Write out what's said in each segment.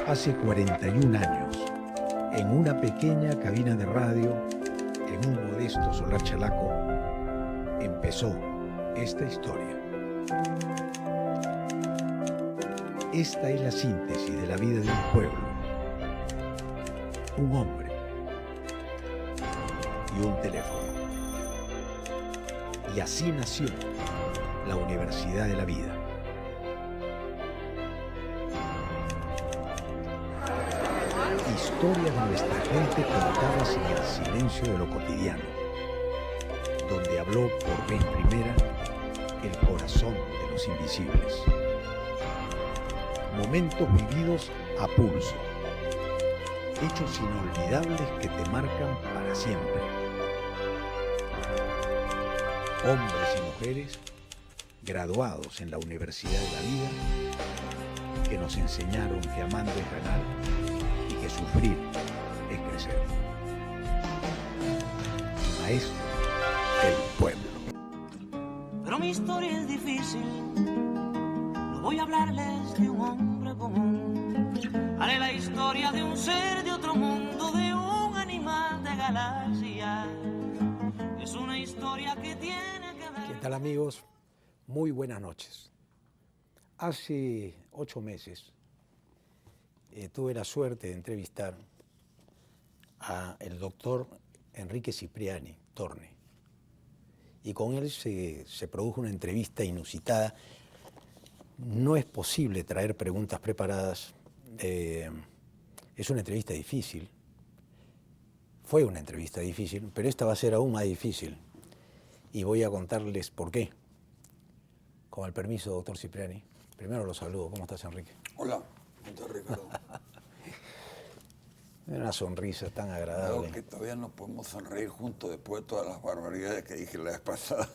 Hace 41 años, en una pequeña cabina de radio, en un modesto solar chalaco, empezó esta historia. Esta es la síntesis de la vida de un pueblo, un hombre y un teléfono. Y así nació la Universidad de la Vida. Historias de nuestra gente contadas en el silencio de lo cotidiano, donde habló por vez primera el corazón de los invisibles. Momentos vividos a pulso, hechos inolvidables que te marcan para siempre. Hombres y mujeres graduados en la Universidad de la Vida que nos enseñaron que amando es ganar y que sufrir es crecer. Maestro del pueblo. Pero mi historia es difícil, no voy a hablarles de un hombre común. Haré la historia de un ser de otro mundo, de un animal de galaxia. Es una historia que tiene que ver... ¿Qué tal, amigos? Muy buenas noches. Hace 8 meses tuve la suerte de entrevistar al doctor Enrique Cipriani Torne. Y con él se produjo una entrevista inusitada. No es posible traer preguntas preparadas. Es una entrevista difícil. Fue una entrevista difícil, pero esta va a ser aún más difícil. Y voy a contarles por qué. Con el permiso, doctor Cipriani. Primero lo saludo. ¿Cómo estás, Enrique? Hola, ¿cómo estás, Ricardo? Una sonrisa tan agradable. Creo que todavía no podemos sonreír juntos después de todas las barbaridades que dije la vez pasada.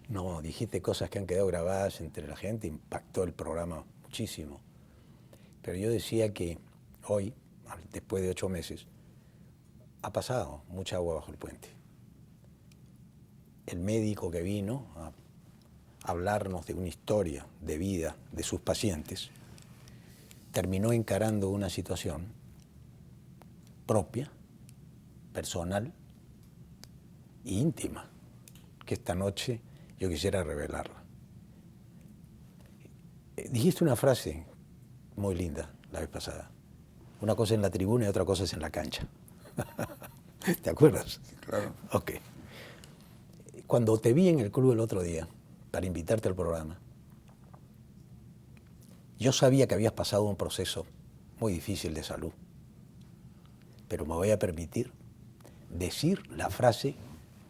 No, dijiste cosas que han quedado grabadas entre la gente, impactó el programa muchísimo. Pero yo decía que hoy, después de 8 meses, ha pasado mucha agua bajo el puente. El médico que vino a hablarnos de una historia de vida de sus pacientes terminó encarando una situación propia, personal e íntima, que esta noche yo quisiera revelarla. Dijiste una frase muy linda la vez pasada. Una cosa en la tribuna y otra cosa es en la cancha. ¿Te acuerdas? Claro. Ok. Cuando te vi en el club el otro día para invitarte al programa, yo sabía que habías pasado un proceso muy difícil de salud, pero me voy a permitir decir la frase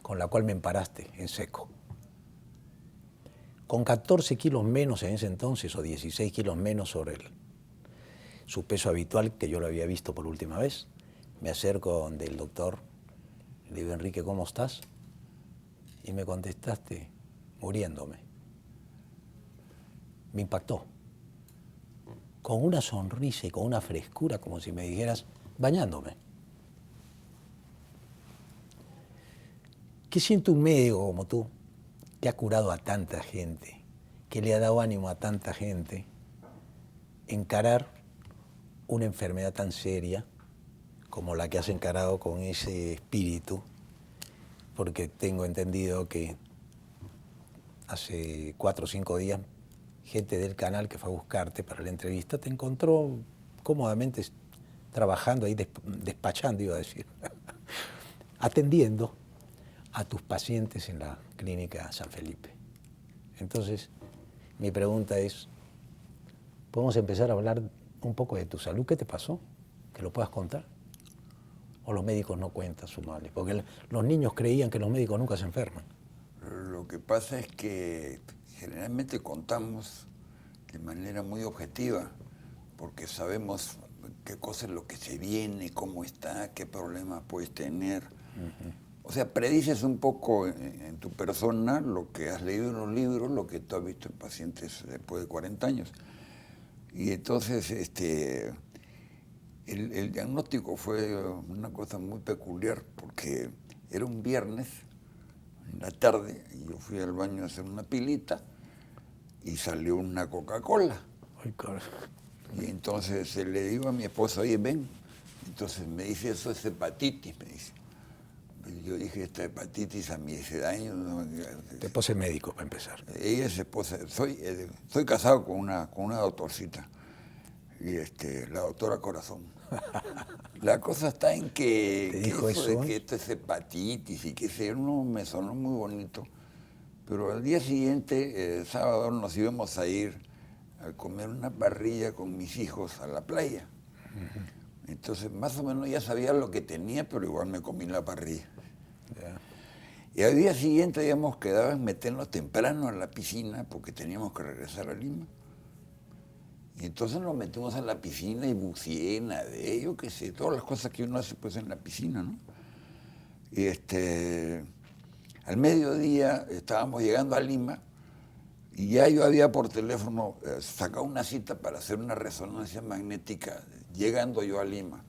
con la cual me emparaste en seco. Con 14 kilos menos en ese entonces, o 16 kilos menos sobre su peso habitual, que yo lo había visto por última vez, me acerco donde el doctor, le digo, Enrique, ¿cómo estás? Y me contestaste, muriéndome. Me impactó. Con una sonrisa y con una frescura, como si me dijeras, bañándome. ¿Qué siente un médico como tú, que ha curado a tanta gente, que le ha dado ánimo a tanta gente, encarar una enfermedad tan seria como la que has encarado con ese espíritu? Porque tengo entendido que hace 4 o 5 días gente del canal que fue a buscarte para la entrevista te encontró cómodamente trabajando ahí, despachando, iba a decir, atendiendo a tus pacientes en la clínica San Felipe. Entonces, mi pregunta es, ¿podemos empezar a hablar un poco de tu salud? ¿Qué te pasó? ¿Que lo puedas contar? ¿O los médicos no cuentan sus males? Porque los niños creían que los médicos nunca se enferman. Lo que pasa es que generalmente contamos de manera muy objetiva, porque sabemos qué cosa es lo que se viene, cómo está, qué problemas puedes tener. O sea, predices un poco en tu persona lo que has leído en los libros, lo que tú has visto en pacientes después de 40 años. Y entonces, el diagnóstico fue una cosa muy peculiar, porque era un viernes en la tarde y yo fui al baño a hacer una pilita y salió una Coca-Cola. Ay, Y entonces le digo a mi esposa, oye, ven. Entonces me dice, eso es hepatitis, me dice. Y yo dije, esta hepatitis a mis años. No, Tu esposa es médico, para empezar. ella es esposa. Soy casado con una doctorcita. Y la doctora Corazón. La cosa está en que, ¿Te dijo eso eso? de que esto es hepatitis y que sé, no me sonó muy bonito. Pero al día siguiente, sábado, nos íbamos a ir a comer una parrilla con mis hijos a la playa. Entonces, más o menos ya sabía lo que tenía, pero igual me comí la parrilla. Ya. Y al día siguiente habíamos quedado en meternos temprano a la piscina porque teníamos que regresar a Lima. Y entonces nos metimos a la piscina y buceé, nadé, yo qué sé, todas las cosas que uno hace pues en la piscina, ¿no? Y al mediodía estábamos llegando a Lima y ya yo había por teléfono sacado una cita para hacer una resonancia magnética llegando yo a Lima.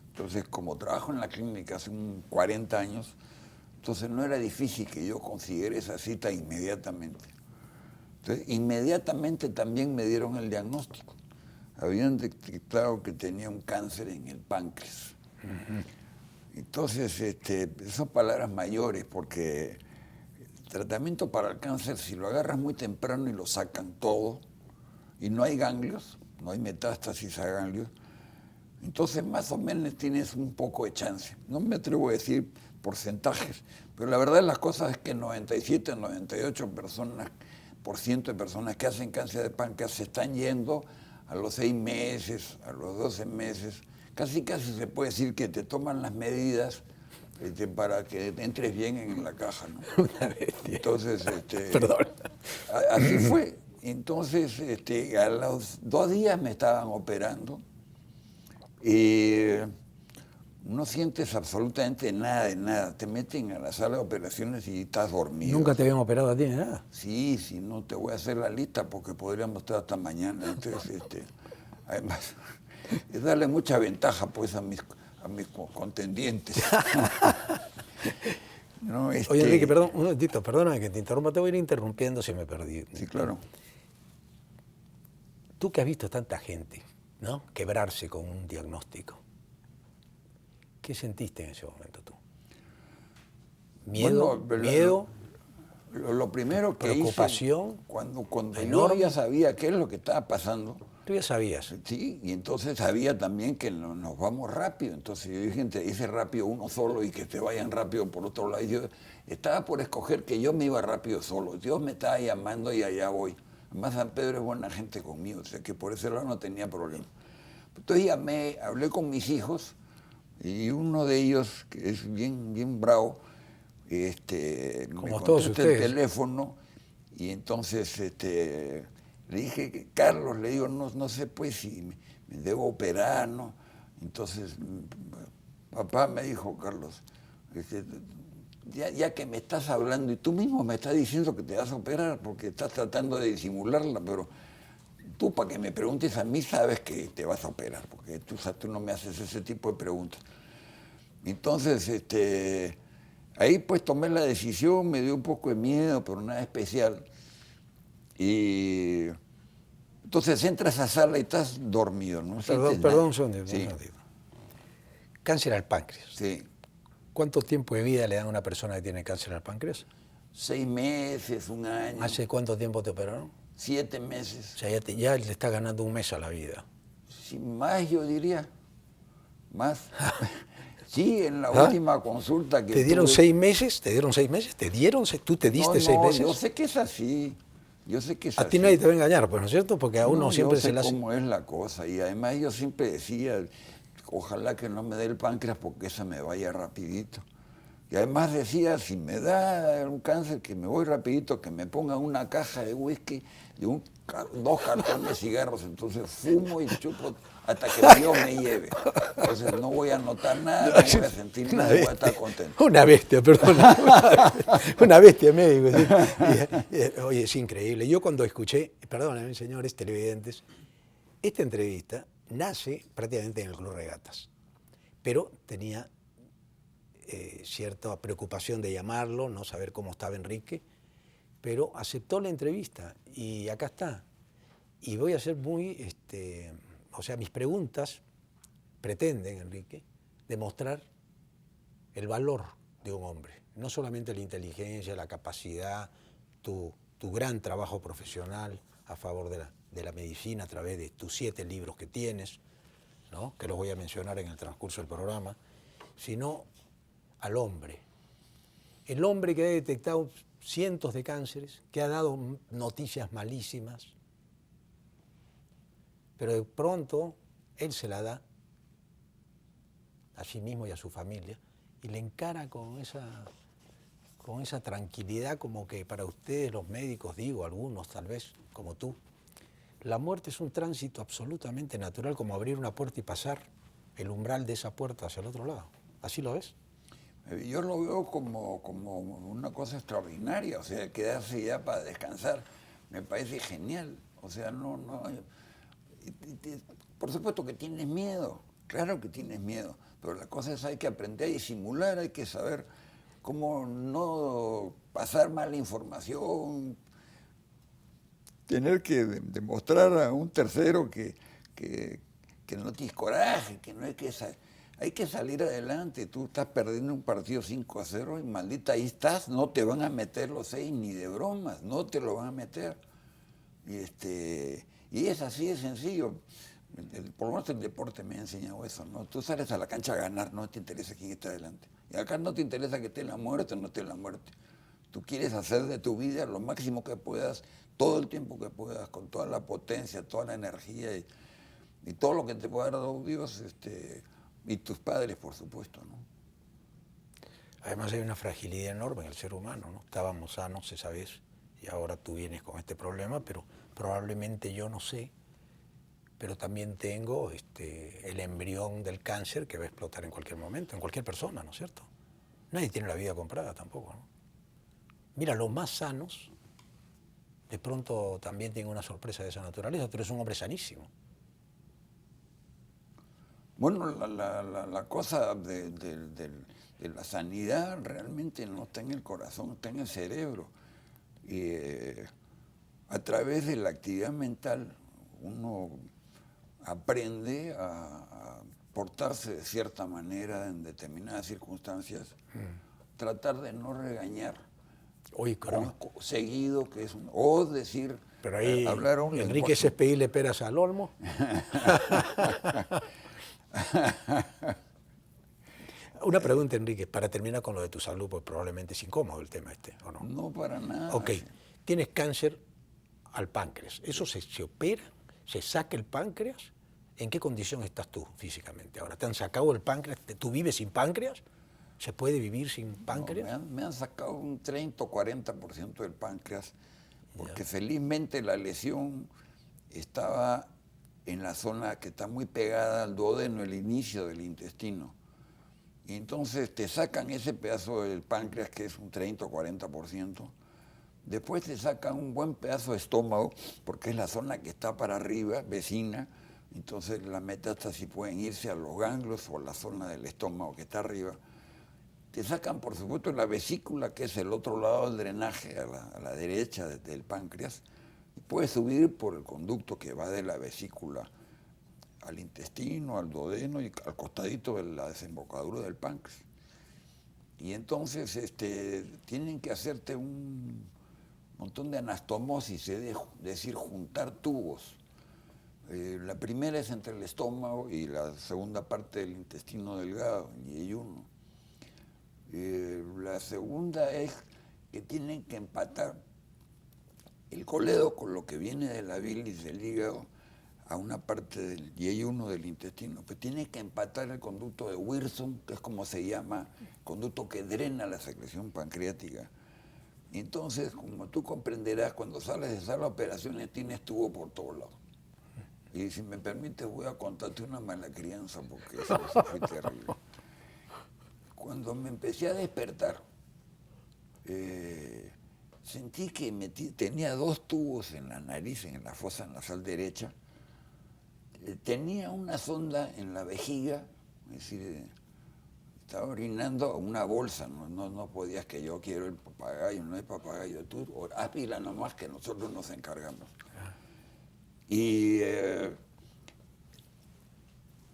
Entonces, como trabajo en la clínica hace 40 años, entonces no era difícil que yo consiguiera esa cita inmediatamente. Entonces, inmediatamente también me dieron el diagnóstico. Habían detectado que tenía un cáncer en el páncreas. Entonces, son palabras mayores porque el tratamiento para el cáncer, si lo agarras muy temprano y lo sacan todo, y no hay ganglios, no hay metástasis a ganglios, entonces más o menos tienes un poco de chance. No me atrevo a decir porcentajes, pero la verdad de las cosas es que 97, 98% de personas que hacen cáncer de páncreas se están yendo a los 6 meses, a los 12 meses. Casi se puede decir que te toman las medidas para que entres bien en la caja, ¿no? Una bestia. Entonces, Perdón. así fue. Entonces, a los 2 días me estaban operando y no sientes absolutamente nada de nada. Te meten a la sala de operaciones y estás dormido. ¿Nunca te habían operado a ti ni nada? Sí, no te voy a hacer la lista porque podríamos estar hasta mañana. Entonces, además, es darle mucha ventaja pues a mis contendientes. No, Oye, Enrique, perdón, un momentito, perdóname que te interrumpa, te voy a ir interrumpiendo si me perdí. Sí, claro. Tú que has visto tanta gente, ¿no?, quebrarse con un diagnóstico, ¿qué sentiste en ese momento tú? ¿Miedo? Bueno, ¿Miedo? Lo primero que ¿Preocupación? hice, cuando yo enorme. ya sabía qué es lo que estaba pasando, Tú ya sabías. sí, y entonces sabía también que nos vamos rápido. Entonces yo dije, te dice rápido uno solo y que te vayan rápido por otro lado. Y yo estaba por escoger que yo me iba rápido solo. Dios me estaba llamando y allá voy. Además, San Pedro es buena gente conmigo, o sea que por ese lado no tenía problema. Entonces llamé, hablé con mis hijos y uno de ellos, que es bien bravo, me contesta el teléfono y entonces le dije, Carlos, le digo, no sé pues si me debo operar, ¿no? Entonces, papá me dijo, Carlos, ya que me estás hablando y tú mismo me estás diciendo que te vas a operar porque estás tratando de disimularla, pero tú para que me preguntes a mí sabes que te vas a operar, porque tú no me haces ese tipo de preguntas. Entonces, ahí pues tomé la decisión, me dio un poco de miedo, pero nada especial. Y entonces entras a esa sala y estás dormido, ¿no? Perdón, un segundo. Sí. Cáncer al páncreas. Sí. ¿Cuánto tiempo de vida le dan a una persona que tiene cáncer al páncreas? 6 meses, 1 año. ¿Hace cuánto tiempo te operaron? 7 meses. O sea, ya le está ganando 1 mes a la vida. Sí, más yo diría. Más. Sí, en la última consulta que ¿Te dieron tuve... 6 meses? ¿Te dieron 6 meses? ¿Tú te diste 6 meses? Yo sé que es así. Yo sé que es a así. ti nadie te va a engañar, pues, ¿no es cierto? Porque a uno siempre se le hace... cómo es la cosa. Y además yo siempre decía, ojalá que no me dé el páncreas porque esa me vaya rapidito. Y además decía, si me da un cáncer, que me voy rapidito, que me pongan una caja de whisky y 2 cartones de cigarros. Entonces fumo y chupo hasta que Dios me lleve. Entonces no voy a notar nada, no voy a sentir nada, voy a estar contento. Una bestia, perdona. Una bestia médico. Oye, es increíble. Yo cuando escuché, perdónenme señores televidentes, esta entrevista nace prácticamente en el Club Regatas, pero tenía cierta preocupación de llamarlo, no saber cómo estaba Enrique, pero aceptó la entrevista y acá está. Y voy a ser muy O sea, mis preguntas pretenden, Enrique, demostrar el valor de un hombre. No solamente la inteligencia, la capacidad, tu gran trabajo profesional a favor de la medicina a través de tus 7 libros que tienes, ¿no?, que los voy a mencionar en el transcurso del programa, sino al hombre. El hombre que ha detectado cientos de cánceres, que ha dado noticias malísimas, pero de pronto él se la da a sí mismo y a su familia y le encara con esa tranquilidad, como que para ustedes los médicos, digo, algunos tal vez, como tú, la muerte es un tránsito absolutamente natural, como abrir una puerta y pasar el umbral de esa puerta hacia el otro lado. ¿Así lo ves? Yo lo veo como una cosa extraordinaria, o sea, quedarse ya para descansar me parece genial. O sea, por supuesto que tienes miedo, claro que tienes miedo, pero la cosa es hay que aprender a disimular, hay que saber cómo no pasar mala información, tener que demostrar a un tercero que no tienes coraje, que no hay que hay que salir adelante. Tú estás perdiendo un partido 5-0 y maldita, ahí estás, no te van a meter los 6 ni de bromas, no te lo van a meter. Y es así de sencillo. Por lo menos el deporte me ha enseñado eso, ¿no? Tú sales a la cancha a ganar, no te interesa quién está adelante. Y acá no te interesa que esté la muerte o no esté la muerte. Tú quieres hacer de tu vida lo máximo que puedas, todo el tiempo que puedas, con toda la potencia, toda la energía y todo lo que te pueda dar Dios, y tus padres, por supuesto, ¿no? Además hay una fragilidad enorme en el ser humano, ¿no? Estábamos sanos esa vez y ahora tú vienes con este problema, pero probablemente yo no sé, pero también tengo el embrión del cáncer que va a explotar en cualquier momento, en cualquier persona, ¿no es cierto? Nadie tiene la vida comprada tampoco, ¿no? Mira, los más sanos de pronto también tienen una sorpresa de esa naturaleza, pero es un hombre sanísimo. Bueno, la cosa de la sanidad realmente no está en el corazón, está en el cerebro. Y a través de la actividad mental uno aprende a portarse de cierta manera en determinadas circunstancias, tratar de no regañar. Uy, caramba. Seguido, que es o decir, pero ahí, hablar un Enrique, lenguaje. ¿ese es pedirle peras al olmo? Una pregunta, Enrique, para terminar con lo de tu salud, pues probablemente es incómodo el tema ¿o no? No, para nada. Ok, tienes cáncer al páncreas. ¿Eso se opera? ¿Se saca el páncreas? ¿En qué condición estás tú físicamente ahora? ¿Te han sacado el páncreas? ¿Tú vives sin páncreas? ¿Se puede vivir sin páncreas? No, me han sacado un 30 o 40% del páncreas, porque felizmente la lesión estaba en la zona que está muy pegada al duodeno, el inicio del intestino. Y entonces te sacan ese pedazo del páncreas, que es un 30 o 40%. Después te sacan un buen pedazo de estómago, porque es la zona que está para arriba, vecina. Entonces las metástasis pueden irse a los ganglios o a la zona del estómago que está arriba. Te sacan, por supuesto, la vesícula, que es el otro lado del drenaje, a la derecha del páncreas. Y puedes subir por el conducto que va de la vesícula al intestino, al duodeno y al costadito de la desembocadura del páncreas. Y entonces tienen que hacerte un montón de anastomosis, es decir, juntar tubos. La primera es entre el estómago y la segunda parte del intestino delgado, y hay uno. La segunda es que tienen que empatar el coledo con lo que viene de la bilis del hígado a una parte del yeyuno del intestino. Pues tiene que empatar el conducto de Wilson, que es como se llama, conducto que drena la secreción pancreática. Entonces, como tú comprenderás, cuando sales de sala de operaciones tienes tubo por todos lados. Y si me permites voy a contarte una mala crianza, porque eso fue terrible. Cuando me empecé a despertar, sentí que tenía 2 tubos en la nariz, en la fosa nasal derecha. Tenía una sonda en la vejiga, es decir, estaba orinando una bolsa, no podías que yo quiero el papagayo, no hay papagayo, tú haz pila nomás que nosotros nos encargamos. Y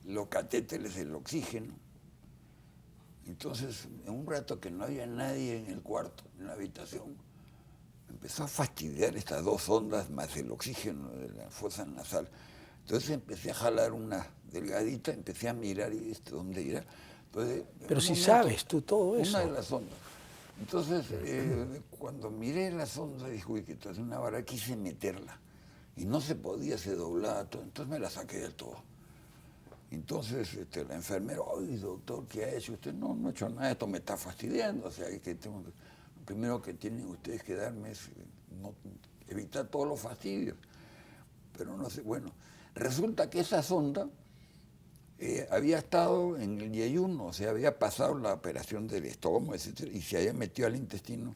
los catéteres del oxígeno. Entonces, en un rato que no había nadie en el cuarto, en la habitación, me empezó a fastidiar estas 2 sondas más el oxígeno de la fosa nasal. Entonces empecé a jalar una delgadita, empecé a mirar y ¿dónde irá? Entonces, pero si sabes tú todo eso. Una de las sondas. Entonces, cuando miré la sonda, dije, uy, que esto es una vara, quise meterla. Y no se podía, se doblaba todo. Entonces me la saqué del todo. Entonces la enfermera, ay, doctor, ¿qué ha hecho usted? No, no he hecho nada, esto me está fastidiando. O sea, que lo primero que tienen ustedes que darme es evitar todos los fastidios. Pero no sé, bueno, resulta que esa sonda había estado en el yeyuno, o sea, había pasado la operación del estómago, etcétera, y se había metido al intestino.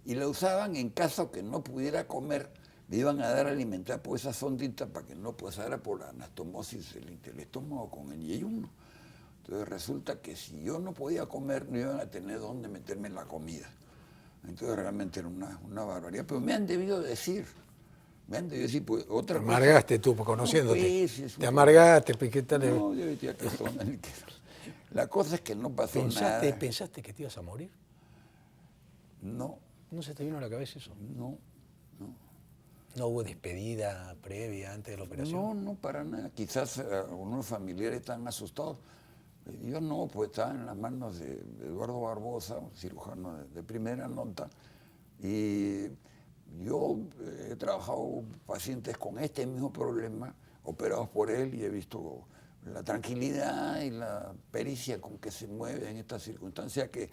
Y la usaban en caso que no pudiera comer, me iban a dar a alimentar por esa sondita para que no pasara por la anastomosis del estómago con el yeyuno. Entonces resulta que si yo no podía comer, no iban a tener dónde meterme la comida. Entonces realmente era una barbaridad. Pero me han debido decir, pues, otra te cosa. amargaste tú, conociéndote. No, pues, te amargaste, piquetale. No, yo decía que la cosa es que no pasó nada. ¿Pensaste que te ibas a morir? No. ¿No se te vino a la cabeza eso? No. ¿No hubo despedida previa antes de la operación? No, para nada. Quizás algunos familiares están asustados. Yo no, pues estaba en las manos de Eduardo Barbosa, un cirujano de primera nota. Y yo he trabajado pacientes con este mismo problema, operados por él, y he visto la tranquilidad y la pericia con que se mueve en estas circunstancias, que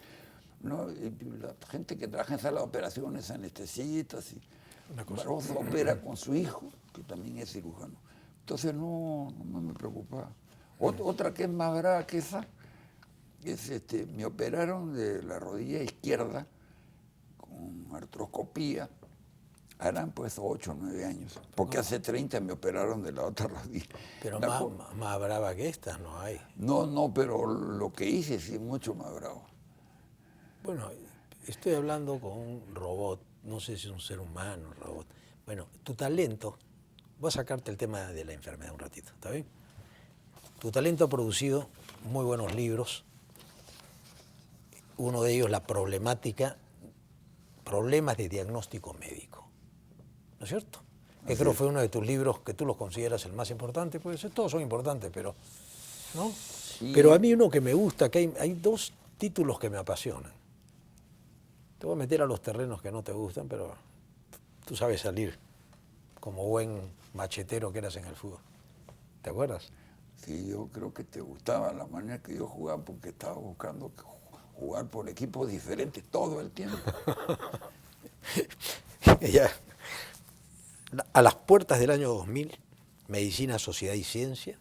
¿no? La gente que trabaja en sala de operaciones, anestesistas, y Barbosa opera con su hijo, que también es cirujano. Entonces no me preocupaba. Otra que es más brava que esa, es me operaron de la rodilla izquierda con artroscopía. Harán pues 8 o 9 años, porque hace 30 me operaron de la otra rodilla. Pero más brava que esta no hay. No, pero lo que hice sí es mucho más bravo. Bueno, estoy hablando con un robot, no sé si es un ser humano, un robot. Bueno, tu talento, voy a sacarte el tema de la enfermedad un ratito, ¿está bien? Tu talento ha producido muy buenos libros, uno de ellos, problemas de diagnóstico médico, ¿no es cierto? Que creo fue uno de tus libros que tú los consideras el más importante, pues todos son importantes, pero ¿no? Sí. Pero a mí uno que me gusta, que hay 2 títulos que me apasionan. Te voy a meter a los terrenos que no te gustan, pero tú sabes salir como buen machetero que eras en el fútbol. ¿Te acuerdas? Sí, yo creo que te gustaba la manera que yo jugaba, porque estaba buscando jugar por equipos diferentes todo el tiempo. Ya. A las puertas del año 2000, Medicina, Sociedad y Ciencia.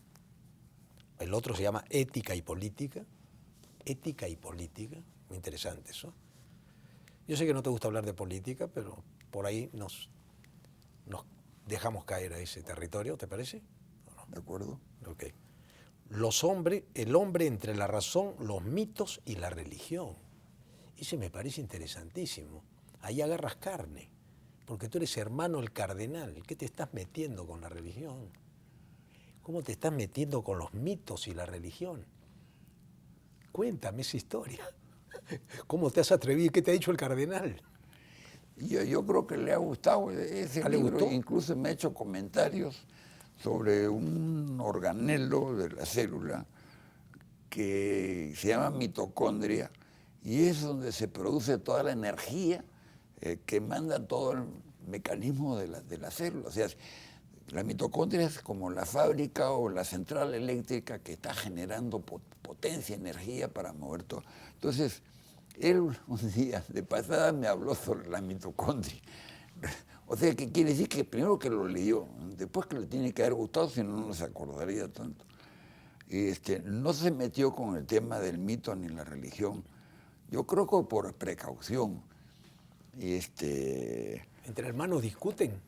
El otro se llama Ética y Política. Ética y Política. Muy interesante eso. Yo sé que no te gusta hablar de política, pero por ahí nos dejamos caer a ese territorio, ¿te parece? ¿No? De acuerdo. Ok. El hombre entre la razón, los mitos y la religión. Ese me parece interesantísimo. Ahí agarras carne, porque tú eres hermano del cardenal. ¿Qué te estás metiendo con la religión? ¿Cómo te estás metiendo con los mitos y la religión? Cuéntame esa historia. ¿Cómo te has atrevido? ¿Qué te ha dicho el cardenal? Yo creo que le ha gustado ese libro. ¿Le gustó? Incluso me ha hecho comentarios sobre un organelo de la célula que se llama mitocondria, y es donde se produce toda la energía que manda todo el mecanismo de la célula. O sea, la mitocondria es como la fábrica o la central eléctrica que está generando potencia, energía para mover todo. Entonces, él un día de pasada me habló sobre la mitocondria. O sea, que quiere decir que primero que lo leyó, después que le tiene que haber gustado, si no, no se acordaría tanto. Y no se metió con el tema del mito ni la religión. Yo creo que por precaución. Y ¿Entre hermanos discuten?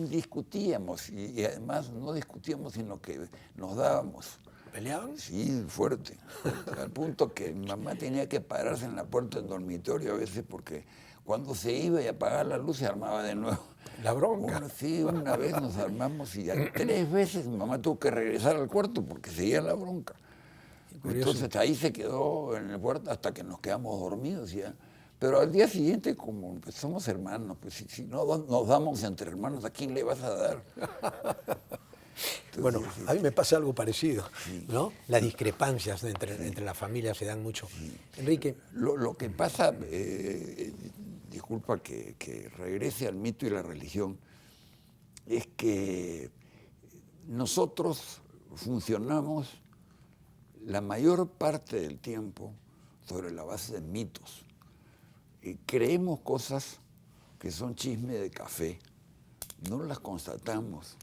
Discutíamos, y además no discutíamos, sino que nos dábamos. ¿Peleaban? Sí, fuerte. Al punto que mi mamá tenía que pararse en la puerta del dormitorio a veces, porque cuando se iba y apagaba la luz se armaba de nuevo. La bronca. Sí, una vez nos armamos y 3 veces mi mamá tuvo que regresar al cuarto porque seguía la bronca. Curioso. Entonces ahí se quedó en el cuarto hasta que nos quedamos dormidos ya. Pero al día siguiente, como pues, somos hermanos, pues si no nos damos entre hermanos, ¿a quién le vas a dar? Entonces, bueno, a mí me pasa algo parecido, ¿no? Las discrepancias entre las familias se dan mucho. Enrique. Lo que pasa, disculpa que regrese al mito y la religión, es que nosotros funcionamos la mayor parte del tiempo sobre la base de mitos. Creemos cosas que son chisme de café, no las constatamos.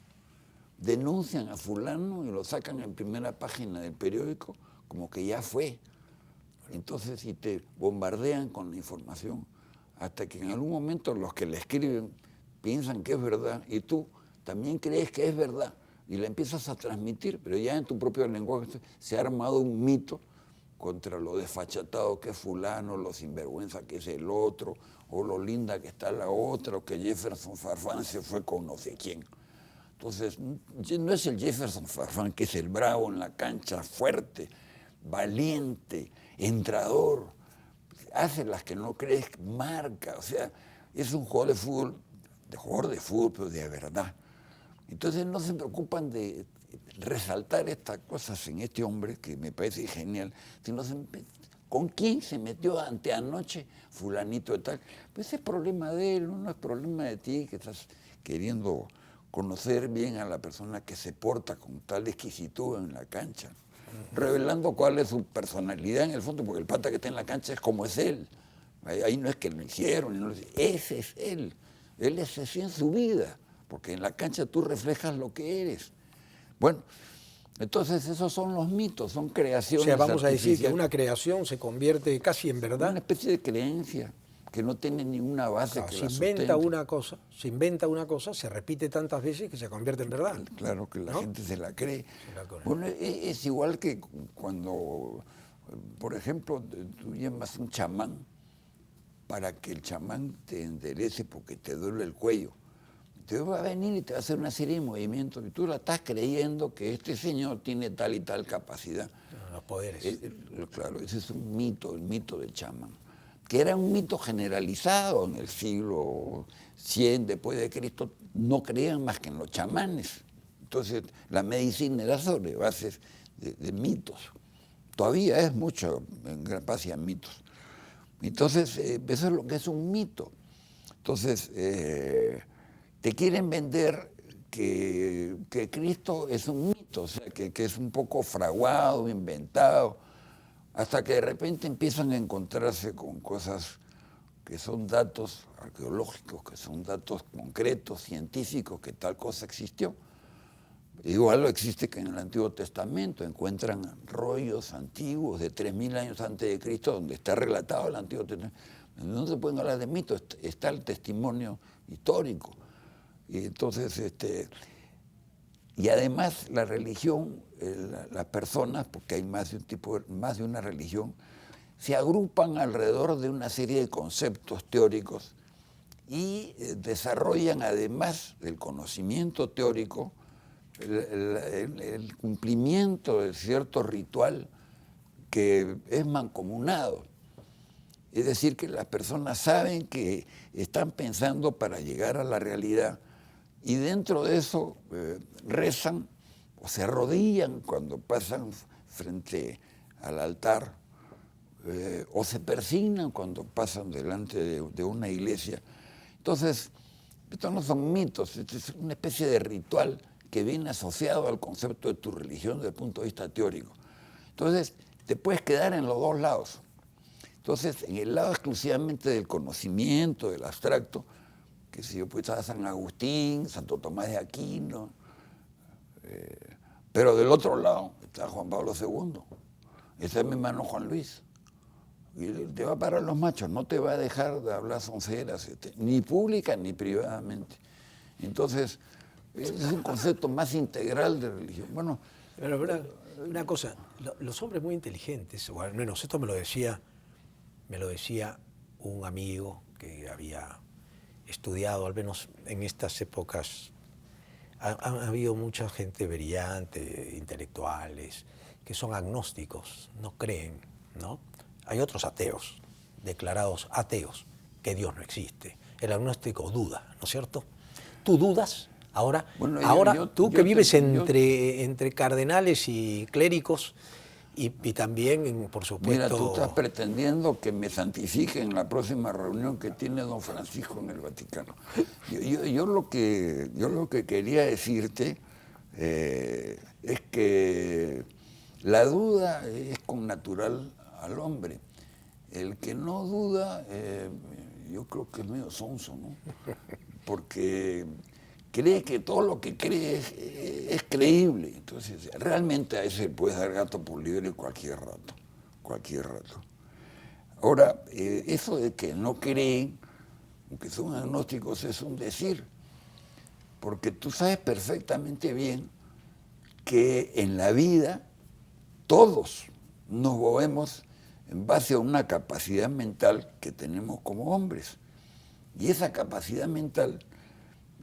Denuncian a fulano y lo sacan en primera página del periódico como que ya fue. Entonces, si te bombardean con la información, hasta que en algún momento los que le escriben piensan que es verdad y tú también crees que es verdad y la empiezas a transmitir, pero ya en tu propio lenguaje se ha armado un mito contra lo desfachatado que es fulano, lo sinvergüenza que es el otro, o lo linda que está la otra, o que Jefferson Farfán se fue con no sé quién. Entonces, no es el Jefferson Farfán que es el bravo en la cancha, fuerte, valiente, entrador, hace las que no crees, marca, o sea, es un jugador de fútbol, pero de verdad. Entonces no se preocupan de resaltar estas cosas en este hombre, que me parece genial, sino ¿con quién se metió anteanoche fulanito de tal? Pues ese es problema de él, no es problema de ti, que estás queriendo conocer bien a la persona que se porta con tal exquisitud en la cancha, revelando cuál es su personalidad en el fondo, porque el pata que está en la cancha es como es él. Ahí no es que lo hicieron, ese es él es así en su vida, porque en la cancha tú reflejas lo que eres. Bueno, entonces esos son los mitos, son creaciones. O sea, vamos a decir que una creación se convierte casi en verdad. Una especie de creencia que no tiene ninguna base. Claro, que se inventa una cosa, se repite tantas veces que se convierte en verdad. Claro que la gente se la cree. cree. Bueno, es igual que cuando, por ejemplo, tú llamas a un chamán para que el chamán te enderece porque te duele el cuello. Te va a venir y te va a hacer una serie de movimientos y tú la estás creyendo que este señor tiene tal y tal capacidad. Los poderes. Claro, ese es un mito, el mito del chamán, que era un mito generalizado en el siglo 100 después de Cristo. No creían más que en los chamanes. Entonces la medicina era sobre bases de mitos. Todavía es mucho en gran base a mitos. Entonces eso es lo que es un mito. Entonces te quieren vender que Cristo es un mito, o sea, que es un poco fraguado, inventado, hasta que de repente empiezan a encontrarse con cosas que son datos arqueológicos, que son datos concretos, científicos, que tal cosa existió. Igual lo existe que en el Antiguo Testamento encuentran rollos antiguos de 3.000 años antes de Cristo donde está relatado el Antiguo Testamento. No se pueden hablar de mitos, está el testimonio histórico. Y entonces, y además la religión, las personas, porque hay más de una religión, se agrupan alrededor de una serie de conceptos teóricos y desarrollan, además del conocimiento teórico, el cumplimiento de cierto ritual que es mancomunado. Es decir, que las personas saben que están pensando para llegar a la realidad y dentro de eso rezan o se arrodillan cuando pasan frente al altar o se persignan cuando pasan delante de una iglesia. Entonces, estos no son mitos, es una especie de ritual que viene asociado al concepto de tu religión desde el punto de vista teórico. Entonces, te puedes quedar en los dos lados. Entonces, en el lado exclusivamente del conocimiento, del abstracto, que si yo pues estaba San Agustín, Santo Tomás de Aquino, pero del otro lado está Juan Pablo II, está mi hermano Juan Luis. Y te va a parar los machos, no te va a dejar de hablar sonceras, ni pública ni privadamente. Entonces, es un concepto más integral de religión. Bueno, pero una cosa, los hombres muy inteligentes, o al menos esto me lo decía un amigo que había estudiado, al menos en estas épocas, han habido mucha gente brillante, intelectuales, que son agnósticos, no creen, ¿no? Hay otros ateos, declarados ateos, que Dios no existe. El agnóstico duda, ¿no es cierto? ¿Tú dudas? Ahora, tú que vives entre cardenales y clérigos y también, por supuesto... Mira, tú estás pretendiendo que me santifique en la próxima reunión que tiene don Francisco en el Vaticano. Yo lo que quería decirte es que la duda es connatural al hombre. El que no duda, yo creo que es medio sonso, ¿no? Porque cree que todo lo que cree es creíble. Entonces, realmente a ese puede dar gato por liebre cualquier rato. Ahora, eso de que no creen, aunque son agnósticos, es un decir. Porque tú sabes perfectamente bien que en la vida todos nos movemos en base a una capacidad mental que tenemos como hombres. Y esa capacidad mental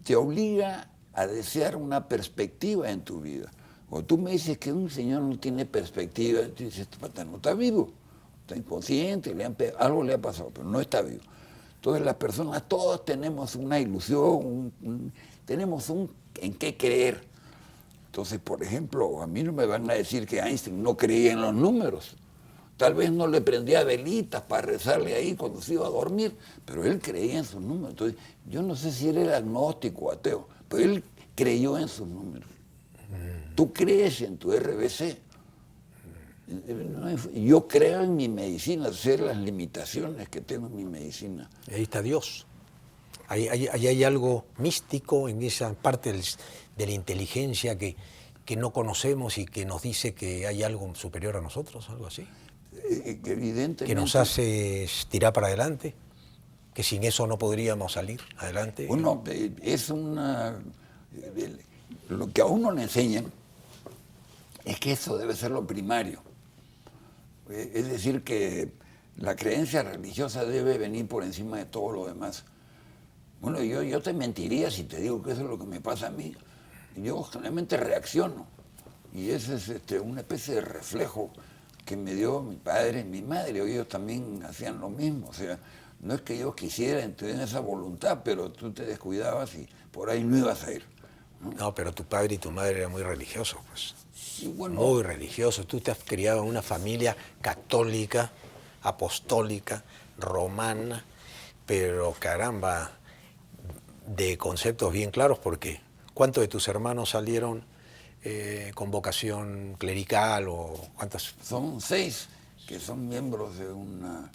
te obliga a desear una perspectiva en tu vida. O tú me dices que un señor no tiene perspectiva, tú dices, este pata no está vivo, está inconsciente, algo le ha pasado, pero no está vivo. Entonces las personas, todos tenemos una ilusión, tenemos en qué creer. Entonces, por ejemplo, a mí no me van a decir que Einstein no creía en los números. Tal vez no le prendía velitas para rezarle ahí cuando se iba a dormir, pero él creía en sus números. Entonces, yo no sé si él era agnóstico o ateo, pero él creyó en sus números. Tú crees en tu RBC. Yo creo en mi medicina, sé las limitaciones que tengo en mi medicina. Ahí está Dios. Ahí hay algo místico en esa parte de la inteligencia que no conocemos y que nos dice que hay algo superior a nosotros, algo así. Evidentemente. Que nos hace tirar para adelante, que sin eso no podríamos salir adelante. Bueno, lo que a uno le enseñan es que eso debe ser lo primario. Es decir, que la creencia religiosa debe venir por encima de todo lo demás. Bueno, yo te mentiría si te digo que eso es lo que me pasa a mí. Yo generalmente reacciono. Y ese es una especie de reflejo que me dio mi padre y mi madre. Ellos también hacían lo mismo. O sea, no es que yo quisiera tener esa voluntad, pero tú te descuidabas y por ahí no ibas a ir. No, pero tu padre y tu madre eran muy religiosos, pues. Sí, bueno, muy religiosos. Tú te has criado en una familia católica, apostólica, romana, pero caramba, de conceptos bien claros, porque ¿cuántos de tus hermanos salieron con vocación clerical o cuántas? Son 6 que son miembros de una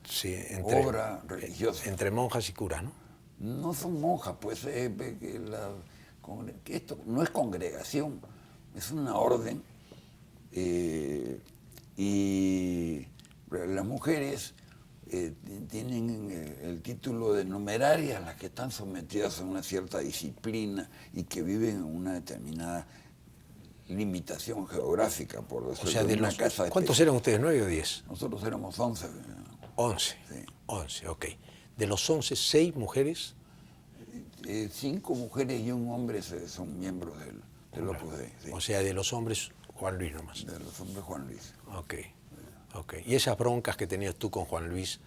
obra religiosa. Entre monjas y curas, ¿no? No son monjas, pues esto no es congregación, es una orden. Y las mujeres tienen el título de numerarias, las que están sometidas a una cierta disciplina y que viven en una determinada limitación geográfica, por decirlo. O sea, de una casa. ¿Cuántos eran ustedes, 9 o 10? Nosotros éramos 11. 11, sí. 11, ok. De los 11, 6 mujeres. 5 mujeres y un hombre son miembros del Opus Dei. Sí. O sea, de los hombres, Juan Luis nomás. De los hombres, Juan Luis. Ok. Y esas broncas que tenías tú con Juan Luis,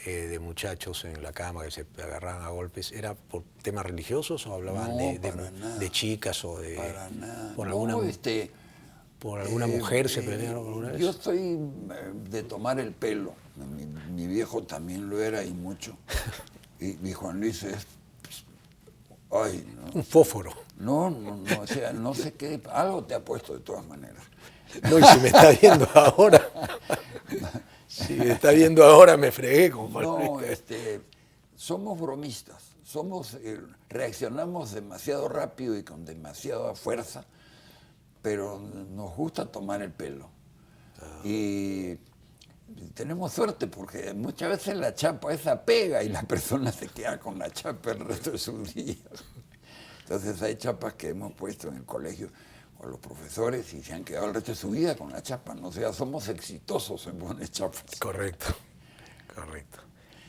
de muchachos en la cama que se agarraban a golpes, ¿era por temas religiosos o hablaban de chicas o de... Para nada. ¿Por alguna mujer se pelearon alguna vez? Yo soy de tomar el pelo. Mi viejo también lo era y mucho. Y Juan Luis es... Ay, no. Un fósforo. No, o sea, no sé qué, algo te ha puesto de todas maneras. No, y si me está viendo ahora, si me está viendo ahora me fregué con Juan Luis. Somos bromistas, reaccionamos demasiado rápido y con demasiada fuerza, pero nos gusta tomar el pelo. Y tenemos suerte porque muchas veces la chapa esa pega y la persona se queda con la chapa el resto de sus días. Entonces hay chapas que hemos puesto en el colegio o los profesores y se han quedado el resto de su vida con la chapa. ¿No? O sea, somos exitosos en poner chapas. Correcto.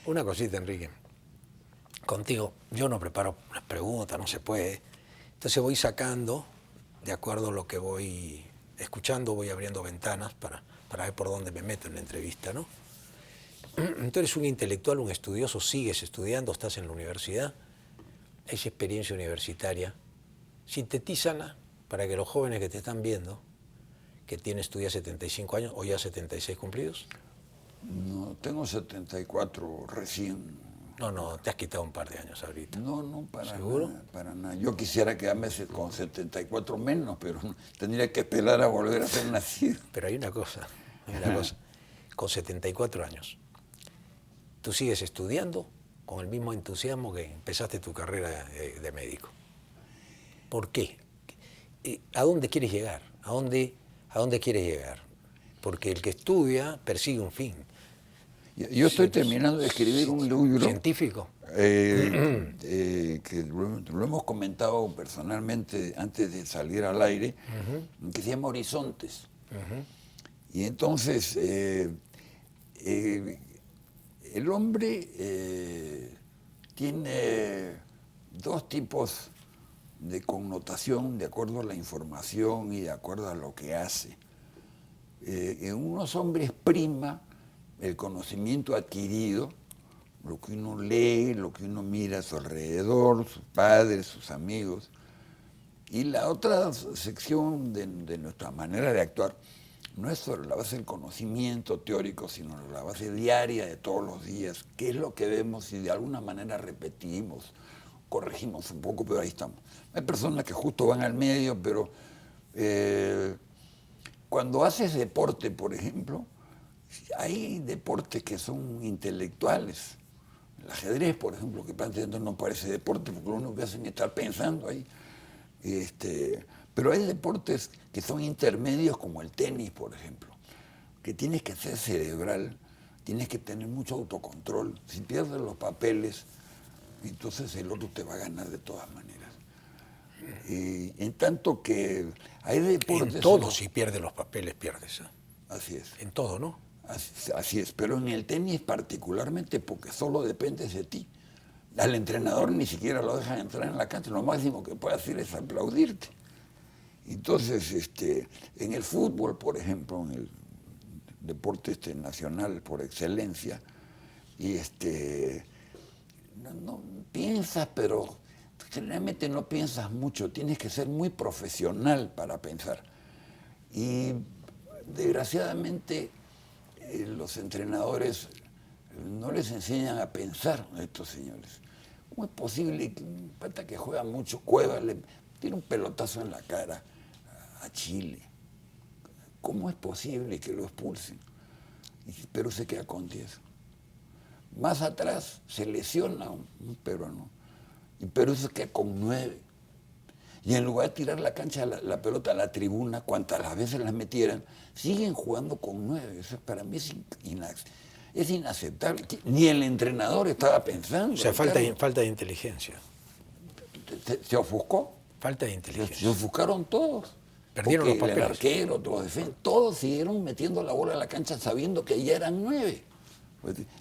Una cosita, Enrique. Contigo, yo no preparo las preguntas, no se puede. Entonces voy sacando, de acuerdo a lo que voy escuchando, voy abriendo ventanas para ver por dónde me meto en la entrevista, ¿no? Tú eres un intelectual, un estudioso, sigues estudiando, estás en la universidad, esa experiencia universitaria, sintetízala para que los jóvenes que te están viendo, que tienes tú ya 75 años o ya 76 cumplidos. No, tengo 74 recién. No, te has quitado un par de años ahorita. No, para ¿Seguro? nada, para nada. Yo quisiera quedarme con 74 menos, pero tendría que esperar a volver a ser nacido. Pero hay una cosa. Con 74 años, tú sigues estudiando con el mismo entusiasmo que empezaste tu carrera de médico. ¿Por qué? ¿A dónde quieres llegar? ¿A dónde quieres llegar? Porque el que estudia persigue un fin. Yo estoy terminando de escribir un libro científico. Que lo hemos comentado personalmente antes de salir al aire, que se llama Horizontes. Y entonces el hombre tiene dos tipos de connotación de acuerdo a la información y de acuerdo a lo que hace. En unos hombres prima el conocimiento adquirido, lo que uno lee, lo que uno mira a su alrededor, sus padres, sus amigos. Y la otra sección de nuestra manera de actuar no es sobre la base del conocimiento teórico, sino la base diaria de todos los días, qué es lo que vemos y de alguna manera repetimos, corregimos un poco, pero ahí estamos. Hay personas que justo van al medio, pero cuando haces deporte, por ejemplo, hay deportes que son intelectuales. El ajedrez, por ejemplo, que prácticamente no parece deporte, porque lo único que hacen es estar pensando ahí. Pero hay deportes que son intermedios, como el tenis, por ejemplo, que tienes que ser cerebral, tienes que tener mucho autocontrol. Si pierdes los papeles, entonces el otro te va a ganar de todas maneras. En tanto que hay deportes... En todo, si pierdes los papeles, pierdes. Así es. En todo, ¿no? Así es, pero en el tenis particularmente porque solo dependes de ti. Al entrenador ni siquiera lo dejan entrar en la cancha, lo máximo que puede hacer es aplaudirte. Entonces, en el fútbol, por ejemplo, en el deporte nacional por excelencia, no piensas, pero generalmente no piensas mucho, tienes que ser muy profesional para pensar. Y desgraciadamente los entrenadores no les enseñan a pensar a estos señores. ¿Cómo es posible que un pata que juega mucho, Cueva, le tiene un pelotazo en la cara a Chile? ¿Cómo es posible que lo expulsen? Pero se queda con 10. Más atrás se lesiona un peruano, y Perú se queda con 9. Y en lugar de tirar la cancha, la pelota a la tribuna, cuantas las veces las metieran, siguen jugando con 9. Eso para mí es inaceptable. Ni el entrenador estaba pensando. O sea, falta de inteligencia. ¿Se ofuscó? Falta de inteligencia. Se ofuscaron todos. Perdieron los papeles. El arquero, todos los defensas, todos siguieron metiendo la bola a la cancha sabiendo que ya eran 9.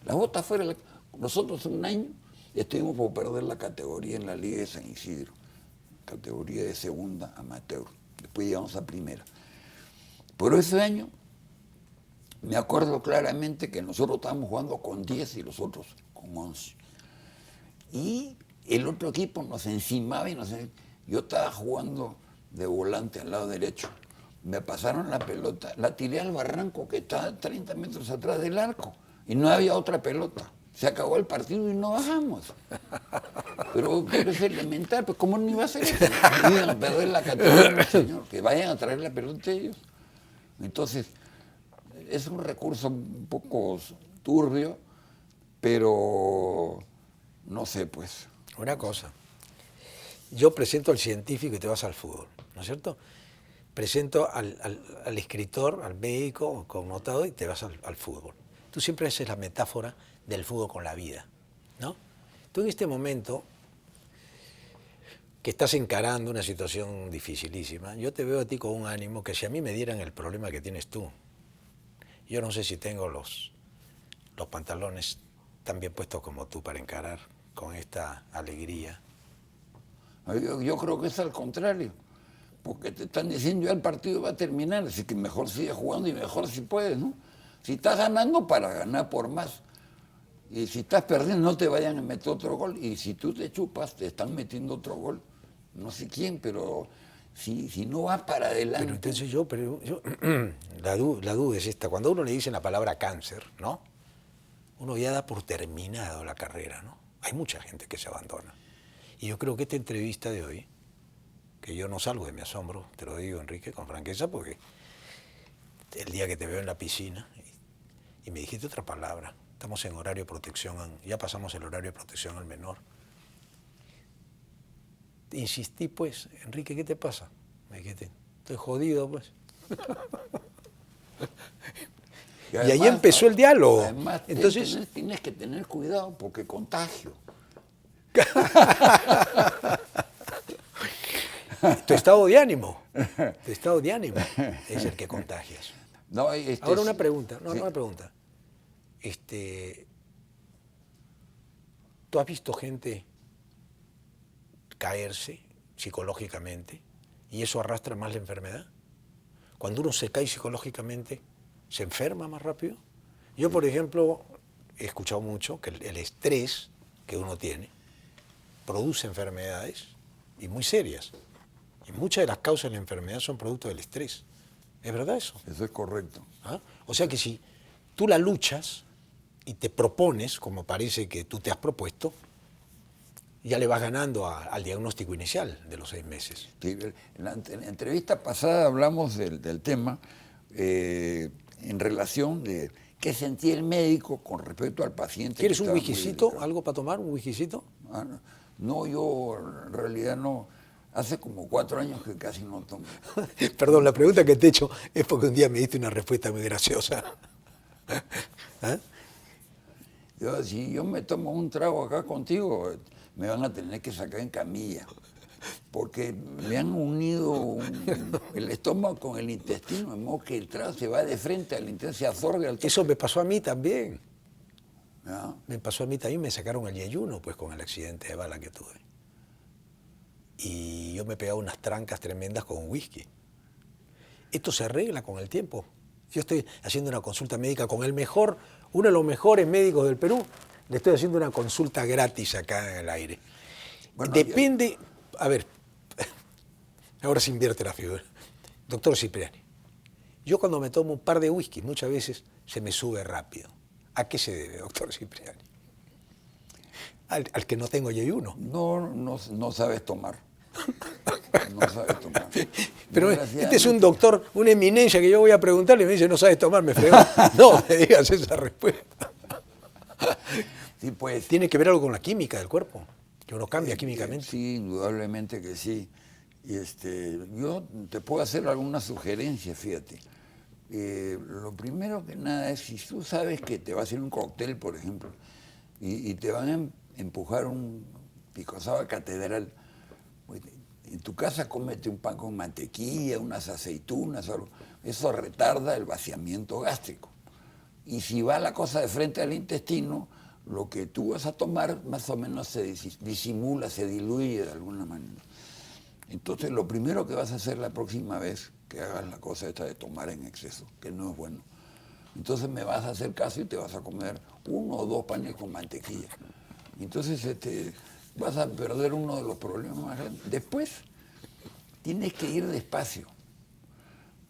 Las botas fuera. Nosotros un año estuvimos por perder la categoría en la Liga de San Isidro. Categoría de segunda amateur. Después llegamos a primera. Pero ese año me acuerdo claramente que nosotros estábamos jugando con 10 y los otros con 11. Y el otro equipo nos encimaba y yo estaba jugando de volante al lado derecho. Me pasaron la pelota, la tiré al barranco que está 30 metros atrás del arco y no había otra pelota. Se acabó el partido y no bajamos. Pero es elemental, pues ¿cómo no iba a ser eso? Iban a perder la categoría, señor, que vayan a traer la pelota ellos. Entonces, es un recurso un poco turbio, pero no sé, pues. Una cosa, yo presento al científico y te vas al fútbol, ¿no es cierto? Presento al escritor, al médico connotado y te vas al fútbol. Tú siempre haces la metáfora del fútbol con la vida, ¿no? Tú en este momento que estás encarando una situación dificilísima, yo te veo a ti con un ánimo que si a mí me dieran el problema que tienes tú, yo no sé si tengo los pantalones tan bien puestos como tú para encarar con esta alegría. Yo creo que es al contrario, porque te están diciendo ya el partido va a terminar, así que mejor sigue jugando y mejor si puedes, ¿no? Si estás ganando, para ganar por más. Y si estás perdiendo, no te vayan a meter otro gol. Y si tú te chupas, te están metiendo otro gol. No sé quién, pero si no vas para adelante... Pero entonces yo la duda es esta. Cuando a uno le dicen la palabra cáncer, ¿no? Uno ya da por terminado la carrera, ¿no? Hay mucha gente que se abandona. Y yo creo que esta entrevista de hoy, que yo no salgo de mi asombro, te lo digo, Enrique, con franqueza, porque el día que te veo en la piscina y me dijiste otra palabra, estamos en horario de protección, ya pasamos el horario de protección al menor. Insistí, pues, Enrique, ¿qué te pasa? Me dijiste, estoy jodido, pues. Y ahí empezó el diálogo. Además, entonces tienes que tener cuidado porque contagio. Tu estado de ánimo es el que contagias. No, ahora una pregunta, sí. una pregunta. ¿Tú has visto gente caerse psicológicamente y eso arrastra más la enfermedad? Cuando uno se cae psicológicamente, ¿se enferma más rápido? Yo, por ejemplo, he escuchado mucho que el estrés que uno tiene produce enfermedades y muy serias. Y muchas de las causas de la enfermedad son producto del estrés. ¿Es verdad eso? Eso es correcto. ¿Ah? O sea que si tú la luchas y te propones, como parece que tú te has propuesto, ya le vas ganando al diagnóstico inicial de los 6 meses. Sí, en la entrevista pasada hablamos del tema en relación de qué sentía el médico con respecto al paciente. ¿Quieres un whiskycito? ¿Algo para tomar? ¿Un whiskycito? No, yo en realidad no. Hace como 4 años que casi no tomo. Perdón, la pregunta que te he hecho es porque un día me diste una respuesta muy graciosa. ¿Ah? Si yo me tomo un trago acá contigo, me van a tener que sacar en camilla, porque me han unido el estómago con el intestino, de modo que el trago se va de frente al intestino, se absorbe al... Eso me pasó a mí también. ¿Ah? Me pasó a mí también, me sacaron el yeyuno pues con el accidente de bala que tuve. Y yo me pegaba unas trancas tremendas con un whisky. Esto se arregla con el tiempo. Yo estoy haciendo una consulta médica con uno de los mejores médicos del Perú. Le estoy haciendo una consulta gratis acá en el aire. Bueno, depende... A ver, ahora se invierte la figura. Doctor Cipriani, yo cuando me tomo un par de whisky, muchas veces se me sube rápido. ¿A qué se debe, doctor Cipriani? Al que no tengo yeyuno. No sabes tomar. No sabes tomar. Pero este es un doctor, una eminencia que yo voy a preguntarle y me dice, no sabes tomar, me fregó. No me digas esa respuesta. Sí, pues, tiene que ver algo con la química del cuerpo, que uno cambia químicamente. Sí, indudablemente que sí. Y yo te puedo hacer algunas sugerencias, fíjate. Lo primero que nada es, si tú sabes que te va a hacer un cóctel, por ejemplo, y te van a empujar un pico sour catedral, pues, en tu casa cómete un pan con mantequilla, unas aceitunas, algo. Eso retarda el vaciamiento gástrico. Y si va la cosa de frente al intestino, lo que tú vas a tomar más o menos se disimula, se diluye de alguna manera. Entonces lo primero que vas a hacer la próxima vez que hagas la cosa esta de tomar en exceso, que no es bueno, entonces me vas a hacer caso y te vas a comer 1 o 2 panes con mantequilla. Entonces vas a perder uno de los problemas más grandes. Después tienes que ir despacio,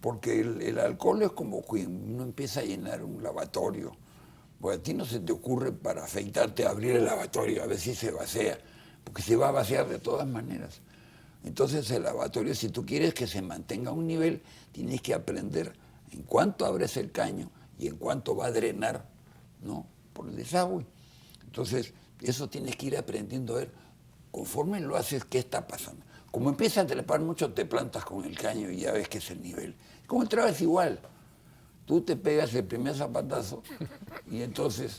porque el alcohol es como cuando uno empieza a llenar un lavatorio. Pues a ti no se te ocurre para afeitarte abrir el lavatorio a ver si se vacía, porque se va a vaciar de todas maneras. Entonces el lavatorio, si tú quieres que se mantenga a un nivel, tienes que aprender en cuánto abres el caño y en cuánto va a drenar, ¿no?, por el desagüe. Entonces eso tienes que ir aprendiendo a ver, conforme lo haces, qué está pasando. Como empiezas a trepar mucho, te plantas con el caño y ya ves que es el nivel. Como el trago es igual. Tú te pegas el primer zapatazo y entonces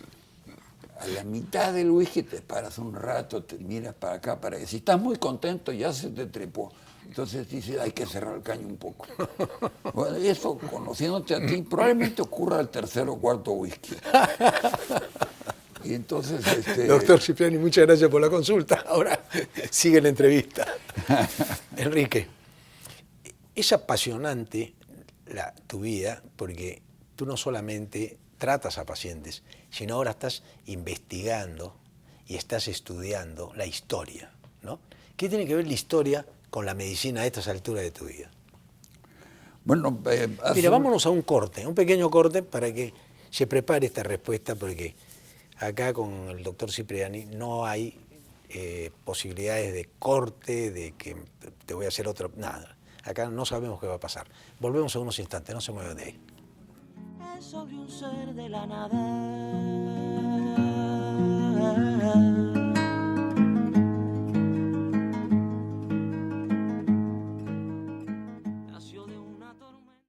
a la mitad del whisky te paras un rato, te miras para acá, para que si estás muy contento ya se te trepó. Entonces dices, hay que cerrar el caño un poco. Bueno, y eso, conociéndote a ti, probablemente ocurra al 3.º o 4.º whisky. Y entonces... Doctor Cipriani, muchas gracias por la consulta. Ahora sigue la entrevista. Enrique, es apasionante tu vida porque tú no solamente tratas a pacientes, sino ahora estás investigando y estás estudiando la historia, ¿no? ¿Qué tiene que ver la historia con la medicina a estas alturas de tu vida? Bueno, mira, vámonos a un corte, un pequeño corte para que se prepare esta respuesta, porque acá con el doctor Cipriani no hay posibilidades de corte, de que te voy a hacer otra, nada. Acá no sabemos qué va a pasar. Volvemos en unos instantes, no se muevan de ahí. Es sobre un ser de la nada.